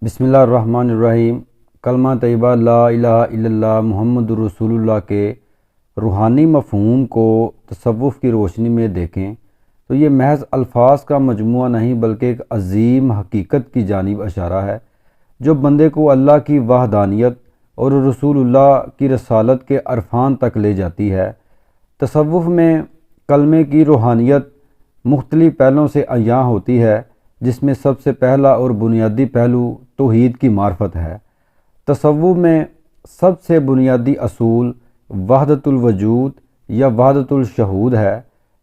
بسم اللہ الرحمن الرحیم۔ کلمہ طیبہ لا الہ الا اللہ محمد رسول اللہ کے روحانی مفہوم کو تصوف کی روشنی میں دیکھیں تو یہ محض الفاظ کا مجموعہ نہیں بلکہ ایک عظیم حقیقت کی جانب اشارہ ہے جو بندے کو اللہ کی وحدانیت اور رسول اللہ کی رسالت کے عرفان تک لے جاتی ہے۔ تصوف میں کلمے کی روحانیت مختلف پہلوؤں سے عیاں ہوتی ہے، جس میں سب سے پہلا اور بنیادی پہلو توحید کی معرفت ہے۔ تصوف میں سب سے بنیادی اصول وحدت الوجود یا وحدت الشہود ہے۔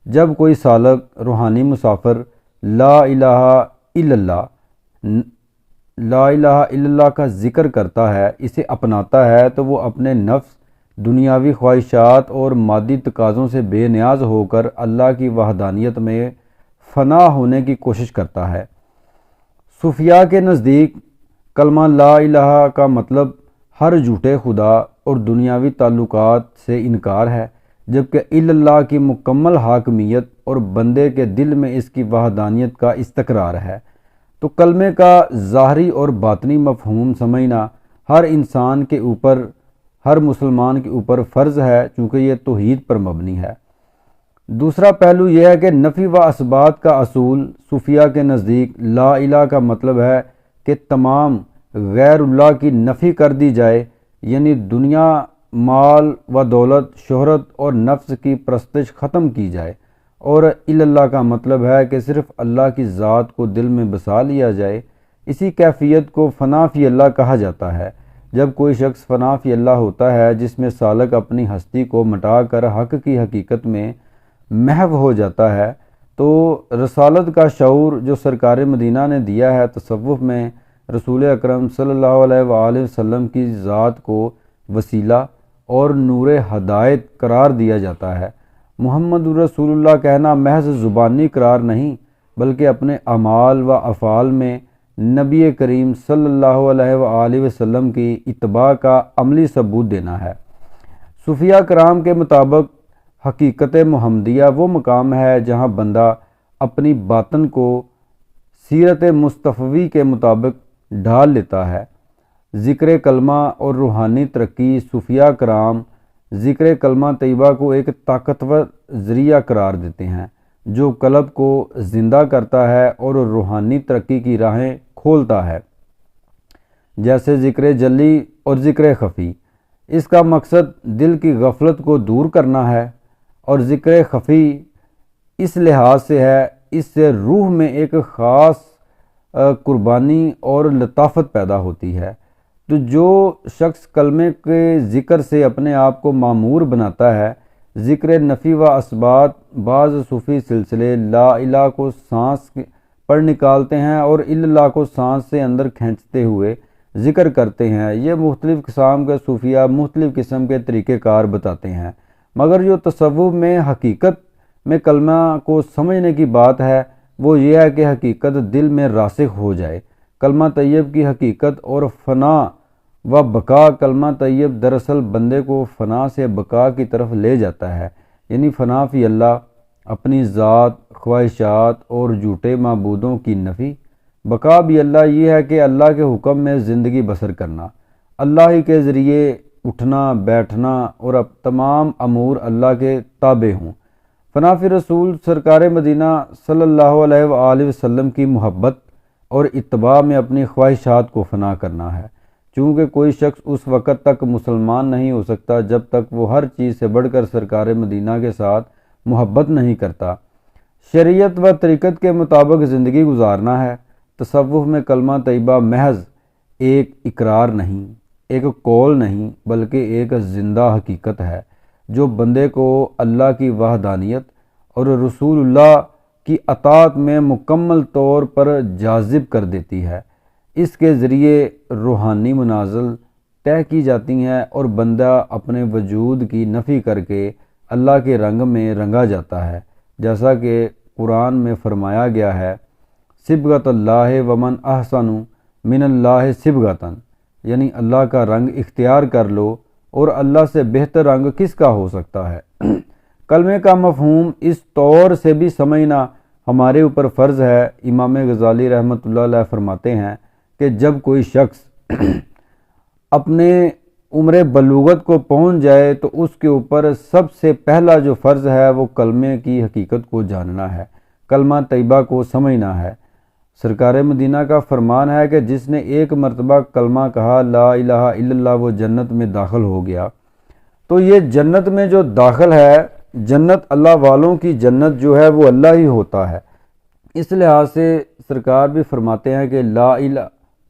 جب کوئی سالک روحانی مسافر لا الہ الا اللہ کا ذکر کرتا ہے، اسے اپناتا ہے، تو وہ اپنے نفس، دنیاوی خواہشات اور مادی تقاضوں سے بے نیاز ہو کر اللہ کی وحدانیت میں فنا ہونے کی کوشش کرتا ہے۔ صوفیاء کے نزدیک کلمہ لا الہ کا مطلب ہر جھوٹے خدا اور دنیاوی تعلقات سے انکار ہے، جبکہ الا اللہ کی مکمل حاکمیت اور بندے کے دل میں اس کی وحدانیت کا استقرار ہے۔ تو کلمے کا ظاہری اور باطنی مفہوم سمجھنا ہر انسان کے اوپر، ہر مسلمان کے اوپر فرض ہے، چونکہ یہ توحید پر مبنی ہے۔ دوسرا پہلو یہ ہے کہ نفی و اثبات کا اصول صوفیاء کے نزدیک لا الہ کا مطلب ہے کہ تمام غیر اللہ کی نفی کر دی جائے، یعنی دنیا، مال و دولت، شہرت اور نفس کی پرستش ختم کی جائے، اور الا اللہ کا مطلب ہے کہ صرف اللہ کی ذات کو دل میں بسا لیا جائے۔ اسی کیفیت کو فنا فی اللہ کہا جاتا ہے۔ جب کوئی شخص فنا فی اللہ ہوتا ہے، جس میں سالک اپنی ہستی کو مٹا کر حق کی حقیقت میں محو ہو جاتا ہے، تو رسالت کا شعور جو سرکار مدینہ نے دیا ہے، تصوف میں رسول اکرم صلی اللہ علیہ وآلہ وسلم کی ذات کو وسیلہ اور نور ہدایت قرار دیا جاتا ہے۔ محمد رسول اللہ کہنا محض زبانی قرار نہیں بلکہ اپنے اعمال و افعال میں نبی کریم صلی اللہ علیہ وآلہ وسلم کی اتباع کا عملی ثبوت دینا ہے۔ صوفیاء کرام کے مطابق حقیقت محمدیہ وہ مقام ہے جہاں بندہ اپنی باطن کو سیرت مصطفی کے مطابق ڈھال لیتا ہے۔ ذکر کلمہ اور روحانی ترقی صوفیاء کرام ذکر کلمہ طیبہ کو ایک طاقتور ذریعہ قرار دیتے ہیں جو قلب کو زندہ کرتا ہے اور روحانی ترقی کی راہیں کھولتا ہے، جیسے ذکر جلی اور ذکر خفی۔ اس کا مقصد دل کی غفلت کو دور کرنا ہے، اور ذکر خفی اس لحاظ سے ہے، اس سے روح میں ایک خاص قربانی اور لطافت پیدا ہوتی ہے۔ تو جو شخص کلمے کے ذکر سے اپنے آپ کو معمور بناتا ہے، ذکر نفی و اثبات، بعض صوفی سلسلے لا الہ کو سانس پر نکالتے ہیں اور الا اللہ کو سانس سے اندر کھینچتے ہوئے ذکر کرتے ہیں۔ یہ مختلف قسم کے صوفیہ مختلف قسم کے طریقہ کار بتاتے ہیں، مگر جو تصوف میں حقیقت میں کلمہ کو سمجھنے کی بات ہے وہ یہ ہے کہ حقیقت دل میں راسخ ہو جائے۔ کلمہ طیب کی حقیقت اور فنا و بقا۔ کلمہ طیب دراصل بندے کو فنا سے بقا کی طرف لے جاتا ہے، یعنی فنا فی اللہ، اپنی ذات، خواہشات اور جھوٹے معبودوں کی نفی۔ بقا بھی اللہ یہ ہے کہ اللہ کے حکم میں زندگی بسر کرنا، اللہ ہی کے ذریعے اٹھنا بیٹھنا، اور اب تمام امور اللہ کے تابع ہوں۔ فنا فی رسول سرکار مدینہ صلی اللہ علیہ وآلہ وسلم کی محبت اور اتباع میں اپنی خواہشات کو فنا کرنا ہے، چونکہ کوئی شخص اس وقت تک مسلمان نہیں ہو سکتا جب تک وہ ہر چیز سے بڑھ کر سرکار مدینہ کے ساتھ محبت نہیں کرتا۔ شریعت و طریقت کے مطابق زندگی گزارنا ہے۔ تصوف میں کلمہ طیبہ محض ایک اقرار نہیں، ایک قول نہیں، بلکہ ایک زندہ حقیقت ہے جو بندے کو اللہ کی وحدانیت اور رسول اللہ کی اطاعت میں مکمل طور پر جاذب کر دیتی ہے۔ اس کے ذریعے روحانی منازل طے کی جاتی ہیں اور بندہ اپنے وجود کی نفی کر کے اللہ کے رنگ میں رنگا جاتا ہے، جیسا کہ قرآن میں فرمایا گیا ہے، صبغۃ اللہ ومن احسن من اللہ صبغۃ، یعنی اللہ کا رنگ اختیار کر لو، اور اللہ سے بہتر رنگ کس کا ہو سکتا ہے۔ کلمے کا مفہوم اس طور سے بھی سمجھنا ہمارے اوپر فرض ہے۔ امام غزالی رحمۃ اللہ علیہ فرماتے ہیں کہ جب کوئی شخص اپنے عمر بلوغت کو پہنچ جائے تو اس کے اوپر سب سے پہلا جو فرض ہے وہ کلمے کی حقیقت کو جاننا ہے، کلمہ طیبہ کو سمجھنا ہے۔ سرکار مدینہ کا فرمان ہے کہ جس نے ایک مرتبہ کلمہ کہا لا الہ الا اللہ وہ جنت میں داخل ہو گیا۔ تو یہ جنت میں جو داخل ہے، جنت اللہ والوں کی جنت جو ہے وہ اللہ ہی ہوتا ہے۔ اس لحاظ سے سرکار بھی فرماتے ہیں کہ لا الہ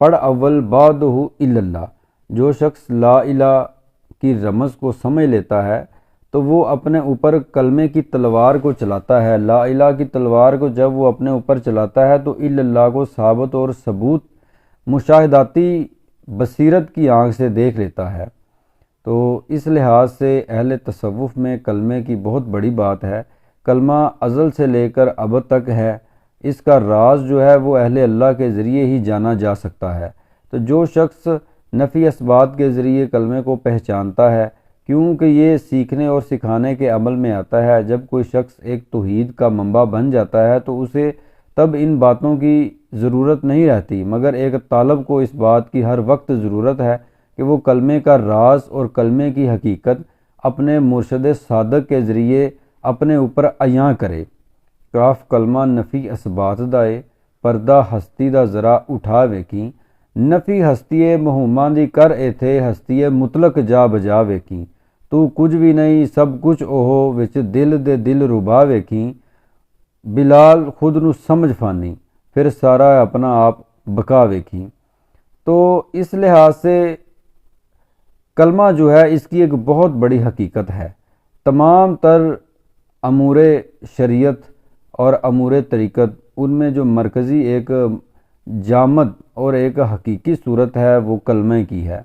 پڑھ اول بعدہ الا اللہ، جو شخص لا الہ کی رمز کو سمجھ لیتا ہے تو وہ اپنے اوپر کلمے کی تلوار کو چلاتا ہے۔ لا الہ کی تلوار کو جب وہ اپنے اوپر چلاتا ہے تو الا اللہ کو ثابت اور ثبوت مشاہداتی بصیرت کی آنکھ سے دیکھ لیتا ہے۔ تو اس لحاظ سے اہل تصوف میں کلمے کی بہت بڑی بات ہے۔ کلمہ ازل سے لے کر ابد تک ہے، اس کا راز جو ہے وہ اہل اللہ کے ذریعے ہی جانا جا سکتا ہے۔ تو جو شخص نفی اثبات کے ذریعے کلمے کو پہچانتا ہے، کیونکہ یہ سیکھنے اور سکھانے کے عمل میں آتا ہے، جب کوئی شخص ایک توحید کا منبع بن جاتا ہے تو اسے تب ان باتوں کی ضرورت نہیں رہتی، مگر ایک طالب کو اس بات کی ہر وقت ضرورت ہے کہ وہ کلمے کا راز اور کلمے کی حقیقت اپنے مرشد صادق کے ذریعے اپنے اوپر عیاں کرے۔ کاف کلمہ نفی اثبات دائے پردہ ہستی دا ذرا اٹھا ویکیں، نفی ہستی مہماں دی کر ایتھے ہستی مطلق جا بجا ویکیں، تو کچھ بھی نہیں سب کچھ اوہو وچ دل دے دل ربا ویکیں، بلال خود نو سمجھ فانی پھر سارا اپنا آپ بکا ویکیں۔ تو اس لحاظ سے کلمہ جو ہے اس کی ایک بہت بڑی حقیقت ہے۔ تمام تر امور شریعت اور امور طریقت ان میں جو مرکزی ایک جامد اور ایک حقیقی صورت ہے وہ کلمے کی ہے۔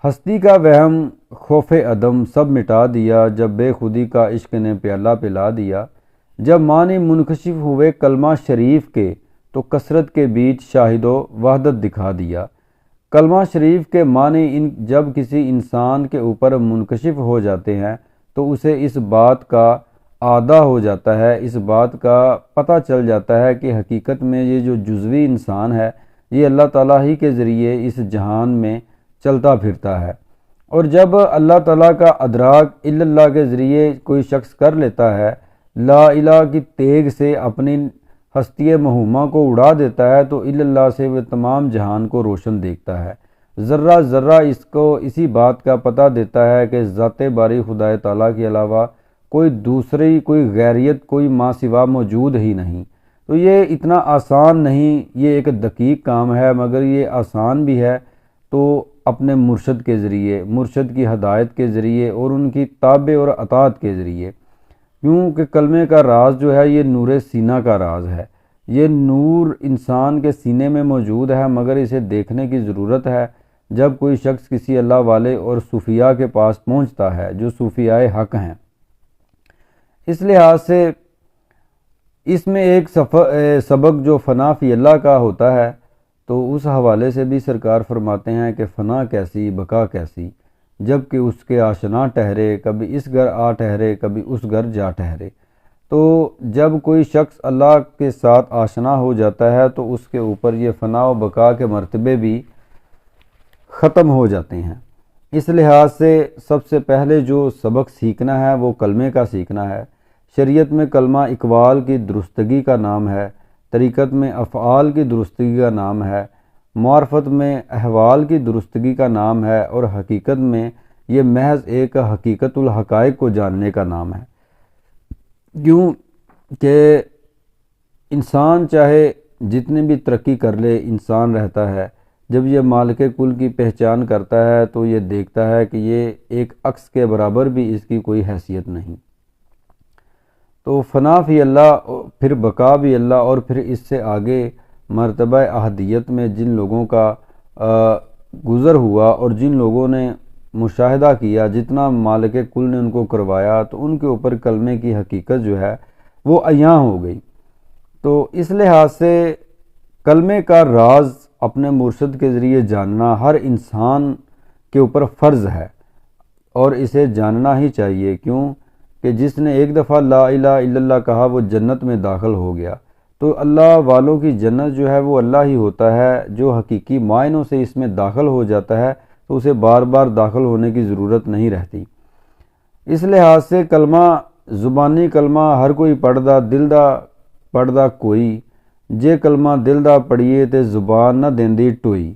ہستی کا وہم خوف عدم سب مٹا دیا، جب بے خودی کا عشق نے پیالہ پلا دیا، جب معنی منکشف ہوئے کلمہ شریف کے تو کثرت کے بیچ شاہد و وحدت دکھا دیا۔ کلمہ شریف کے معنی جب کسی انسان کے اوپر منکشف ہو جاتے ہیں تو اسے اس بات کا آدھا ہو جاتا ہے، اس بات کا پتہ چل جاتا ہے کہ حقیقت میں یہ جو جزوی انسان ہے یہ اللہ تعالیٰ ہی کے ذریعے اس جہان میں چلتا پھرتا ہے۔ اور جب اللہ تعالیٰ کا ادراک الا اللہ کے ذریعے کوئی شخص کر لیتا ہے، لا الہ کی تیغ سے اپنی ہستی مہمہ کو اڑا دیتا ہے تو الا اللہ سے وہ تمام جہان کو روشن دیکھتا ہے۔ ذرہ ذرہ اس کو اسی بات کا پتہ دیتا ہے کہ ذات باری خدا تعالیٰ کے علاوہ کوئی دوسری کوئی غیریت کوئی ماں سوا موجود ہی نہیں۔ تو یہ اتنا آسان نہیں، یہ ایک دقیق کام ہے، مگر یہ آسان بھی ہے تو اپنے مرشد کے ذریعے، مرشد کی ہدایت کے ذریعے اور ان کی تابع اور اطاعت کے ذریعے، کیونکہ کلمے کا راز جو ہے یہ نور سینہ کا راز ہے۔ یہ نور انسان کے سینے میں موجود ہے، مگر اسے دیکھنے کی ضرورت ہے جب کوئی شخص کسی اللہ والے اور صوفیاء کے پاس پہنچتا ہے جو صوفیاء حق ہیں۔ اس لحاظ سے اس میں ایک سبق جو فنا فی اللہ کا ہوتا ہے تو اس حوالے سے بھی سرکار فرماتے ہیں کہ فنا کیسی بقا کیسی، جب کہ اس کے آشنا ٹھہرے، کبھی اس گھر آ ٹھہرے کبھی اس گھر جا ٹھہرے۔ تو جب کوئی شخص اللہ کے ساتھ آشنا ہو جاتا ہے تو اس کے اوپر یہ فنا و بقا کے مرتبے بھی ختم ہو جاتے ہیں۔ اس لحاظ سے سب سے پہلے جو سبق سیکھنا ہے وہ کلمے کا سیکھنا ہے۔ شریعت میں کلمہ اقوال کی درستگی کا نام ہے، طریقت میں افعال کی درستگی کا نام ہے، معرفت میں احوال کی درستگی کا نام ہے، اور حقیقت میں یہ محض ایک حقیقت الحقائق کو جاننے کا نام ہے۔ کیوں کہ انسان چاہے جتنی بھی ترقی کر لے، انسان رہتا ہے، جب یہ مالک کل کی پہچان کرتا ہے تو یہ دیکھتا ہے کہ یہ ایک عکس کے برابر بھی اس کی کوئی حیثیت نہیں۔ تو فنا فی اللہ، پھر بقا بھی اللہ، اور پھر اس سے آگے مرتبہ احدیت میں جن لوگوں کا گزر ہوا اور جن لوگوں نے مشاہدہ کیا، جتنا مالک کل نے ان کو کروایا، تو ان کے اوپر کلمے کی حقیقت جو ہے وہ عیاں ہو گئی۔ تو اس لحاظ سے کلمے کا راز اپنے مرشد کے ذریعے جاننا ہر انسان کے اوپر فرض ہے، اور اسے جاننا ہی چاہیے۔ کیوں کہ جس نے ایک دفعہ لا الہ الا اللہ کہا وہ جنت میں داخل ہو گیا۔ تو تو اللہ والوں کی جنت جو ہے وہ اللہ ہی ہوتا ہے، جو حقیقی معنوں سے اس میں داخل ہو جاتا ہے تو اسے بار بار داخل ہونے کی ضرورت نہیں رہتی۔ اس لحاظ سے کلمہ زبانی کلمہ ہر کوئی پڑھدا دل دا پڑھدا کوئی، جے کلمہ دل دا پڑھیے تے زبان نہ دیندی ٹوئی۔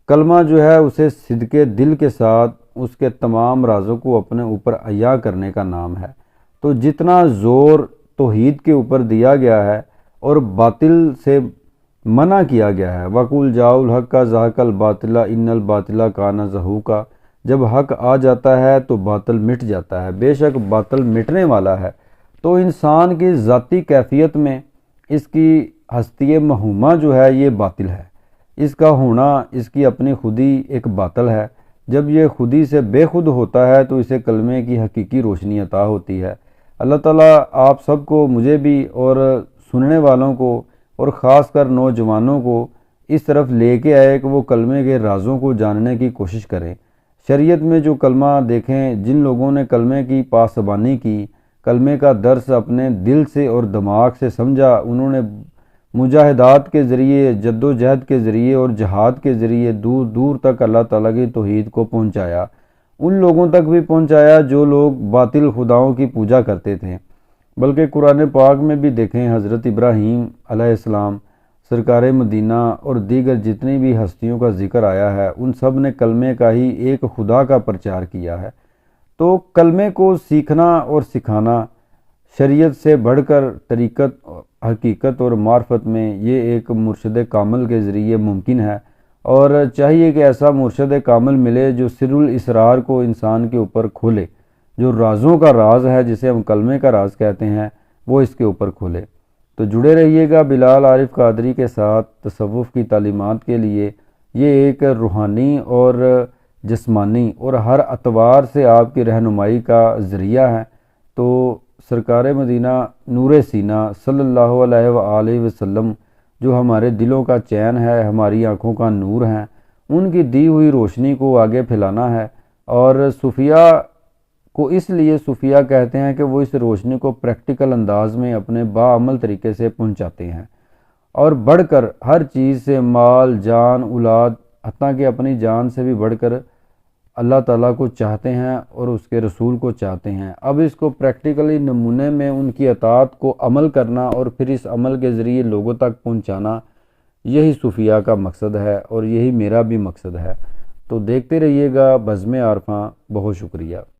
کلمہ جو ہے اسے صدقے دل کے ساتھ اس کے تمام رازوں کو اپنے اوپر عیاں کرنے کا نام ہے۔ تو جتنا زور توحید کے اوپر دیا گیا ہے اور باطل سے منع کیا گیا ہے، وَقُلْ جَاءَ الْحَقُّ زَهَقَ الْبَاطِلَ إِنَّ الْبَاطِلَ كَانَ زَهُوقًا، جب حق آ جاتا ہے تو باطل مٹ جاتا ہے، بے شک باطل مٹنے والا ہے۔ تو انسان کی ذاتی کیفیت میں اس کی ہستی محومہ جو ہے یہ باطل ہے، اس کا ہونا اس کی اپنی خودی ایک باطل ہے۔ جب یہ خودی سے بے خود ہوتا ہے تو اسے کلمے کی حقیقی روشنی عطا ہوتی ہے۔ اللہ تعالیٰ آپ سب کو، مجھے بھی اور سننے والوں کو اور خاص کر نوجوانوں کو اس طرف لے کے آئے کہ وہ کلمے کے رازوں کو جاننے کی کوشش کریں۔ شریعت میں جو کلمہ دیکھیں، جن لوگوں نے کلمے کی پاسبانی کی، کلمے کا درس اپنے دل سے اور دماغ سے سمجھا، انہوں نے مجاہدات کے ذریعے، جد و جہد کے ذریعے اور جہاد کے ذریعے دور دور تک اللہ تعالیٰ کی توحید کو پہنچایا، ان لوگوں تک بھی پہنچایا جو لوگ باطل خداؤں کی پوجا کرتے تھے۔ بلکہ قرآن پاک میں بھی دیکھیں، حضرت ابراہیم علیہ السلام، سرکار مدینہ اور دیگر جتنی بھی ہستیوں کا ذکر آیا ہے، ان سب نے کلمے کا ہی ایک خدا کا پرچار کیا ہے۔ تو کلمے کو سیکھنا اور سکھانا شریعت سے بڑھ کر طریقت، حقیقت اور معرفت میں یہ ایک مرشد کامل کے ذریعے ممکن ہے، اور چاہیے کہ ایسا مرشد کامل ملے جو سر الاسرار کو انسان کے اوپر کھولے، جو رازوں کا راز ہے جسے ہم کلمے کا راز کہتے ہیں، وہ اس کے اوپر کھولے۔ تو جڑے رہیے گا بلال عارف قادری کے ساتھ تصوف کی تعلیمات کے لیے۔ یہ ایک روحانی اور جسمانی اور ہر اعتبار سے آپ کی رہنمائی کا ذریعہ ہے۔ تو سرکار مدینہ نور سینہ صلی اللہ علیہ وآلہ وسلم جو ہمارے دلوں کا چین ہے، ہماری آنکھوں کا نور ہیں، ان کی دی ہوئی روشنی کو آگے پھیلانا ہے۔ اور صوفیہ کو اس لیے صوفیہ کہتے ہیں کہ وہ اس روشنی کو پریکٹیکل انداز میں اپنے باعمل طریقے سے پہنچاتے ہیں، اور بڑھ کر ہر چیز سے، مال، جان، اولاد، حتیٰ کہ اپنی جان سے بھی بڑھ کر اللہ تعالیٰ کو چاہتے ہیں اور اس کے رسول کو چاہتے ہیں۔ اب اس کو پریکٹیکلی نمونے میں ان کی اطاعت کو عمل کرنا اور پھر اس عمل کے ذریعے لوگوں تک پہنچانا، یہی صوفیہ کا مقصد ہے اور یہی میرا بھی مقصد ہے۔ تو دیکھتے رہیے گا بزم عارفاں۔ بہت شکریہ۔